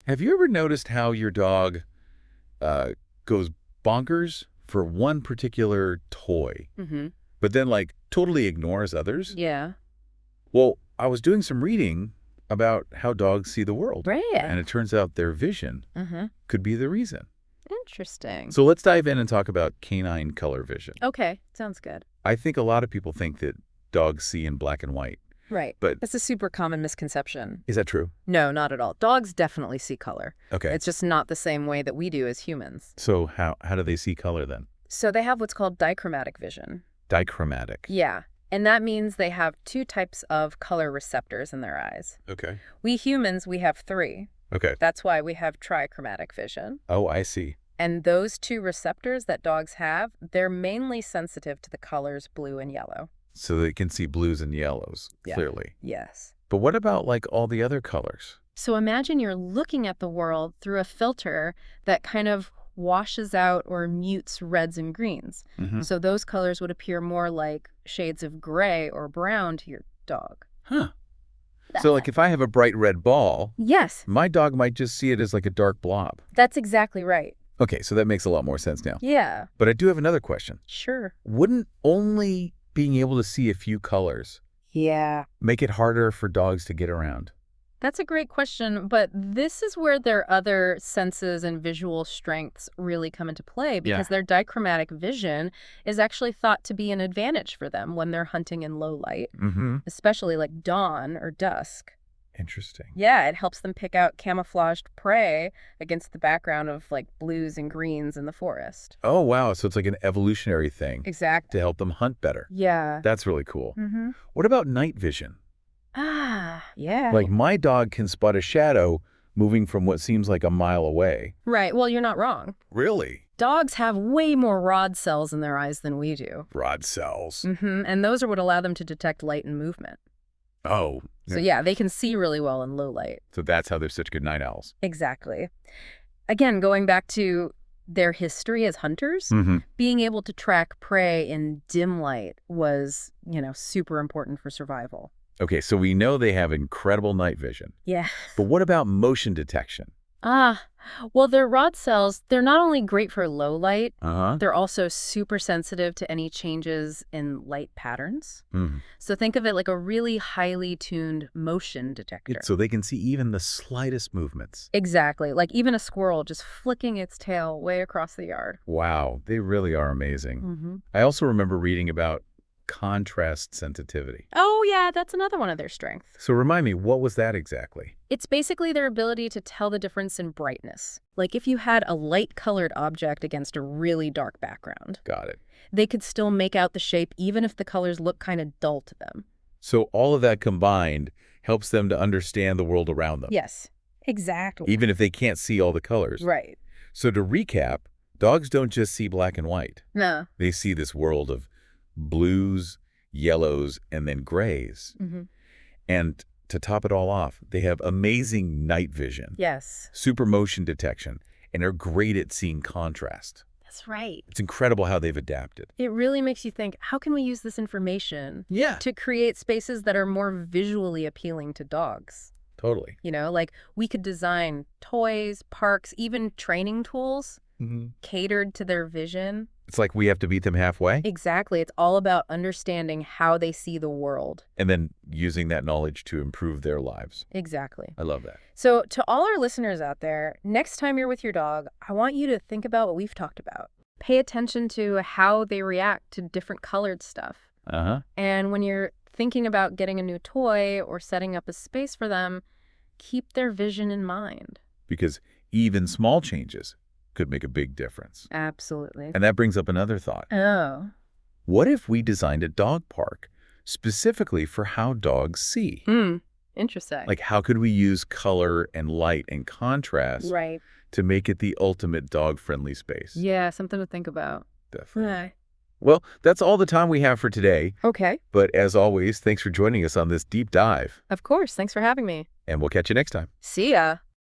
Have you ever noticed how your dog goes bonkers for one particular toy, but then like totally ignores others? Yeah. Well, I was doing some reading about how dogs see the world. Right. And it turns out their vision could be the reason. Interesting. So let's dive in and talk about canine color vision. Okay. Sounds good. I think a lot of people think that dogs see in black and white. Right. But That's a super common misconception. is that true? No, not at all. Dogs definitely see color. Okay. It's just not the same way that we do as humans. So how do they see color then? So they have what's called dichromatic vision. Dichromatic. Yeah. And that means they have two types of color receptors in their eyes. Okay. We humans, we have three. Okay. That's why we have trichromatic vision. Oh, I see. And those two receptors that dogs have, they're mainly sensitive to the colors blue and yellow. So they can see blues and yellows, clearly. Yes. But what about like all the other colors? So imagine you're looking at the world through a filter that kind of washes out or mutes reds and greens. So those colors would appear more like shades of gray or brown to your dog. Huh. So like if I have a bright red ball, Yes, my dog might just see it as like a dark blob. that's exactly right. Okay, so that makes a lot more sense now. Yeah, But I do have another question. sure. Wouldn't only being able to see a few colors Yeah. make it harder for dogs to get around? That's a great question, but this is where their other senses and visual strengths really come into play because their dichromatic vision is actually thought to be an advantage for them when they're hunting in low light, especially like dawn or dusk. Interesting. Yeah, it helps them pick out camouflaged prey against the background of like blues and greens in the forest. Oh, wow. So it's like an evolutionary thing Exactly. to help them hunt better. Yeah. That's really cool. What about night vision? Yeah. Like my dog can spot a shadow moving from what seems like a mile away. Right. Well, you're not wrong. Really? Dogs have way more rod cells in their eyes than we do. Rod cells. And those are what allow them to detect light and movement. Oh. So yeah, they can see really well in low light. So that's how they're such good night owls. Exactly. Again, going back to their history as hunters, being able to track prey in dim light was, super important for survival. Okay, so we know they have incredible night vision. Yeah. But what about motion detection? Well, their rod cells, they're not only great for low light, Uh-huh. they're also super sensitive to any changes in light patterns. So think of it like a really highly tuned motion detector. So they can see even the slightest movements. Exactly. Like even a squirrel just flicking its tail way across the yard. Wow, they really are amazing. I also remember reading about contrast sensitivity. Oh, yeah, that's another one of their strengths. So remind me, what was that exactly? It's basically their ability to tell the difference in brightness. Like if you had a light-colored object against a really dark background, Got it. they could still make out the shape even if the colors look kind of dull to them. So all of that combined helps them to understand the world around them. Yes, exactly. Even if they can't see all the colors. Right. So to recap, dogs don't just see black and white. No. They see this world of blues, yellows, and then grays. And to top it all off, they have amazing night vision, Yes. super motion detection, and are great at seeing contrast. That's right. It's incredible how they've adapted. It really makes you think, how can we use this information Yeah, to create spaces that are more visually appealing to dogs? totally. Like we could design toys, parks, even training tools catered to their vision. It's like we have to meet them halfway Exactly. It's all about understanding how they see the world. and then using that knowledge to improve their lives. Exactly. I love that. So to all our listeners out there, next time you're with your dog, I want you to think about what we've talked about. Pay attention to how they react to different colored stuff. And when you're thinking about getting a new toy or setting up a space for them, keep their vision in mind. Because even small changes could make a big difference. Absolutely. And that brings up another thought. Oh. What if we designed a dog park specifically for how dogs see? Interesting. Like, how could we use color and light and contrast Right. to make it the ultimate dog-friendly space? Yeah, something to think about. Definitely. Yeah. Well, that's all the time we have for today. Okay. But as always, thanks for joining us on this deep dive. Of course. Thanks for having me. And we'll catch you next time. See ya.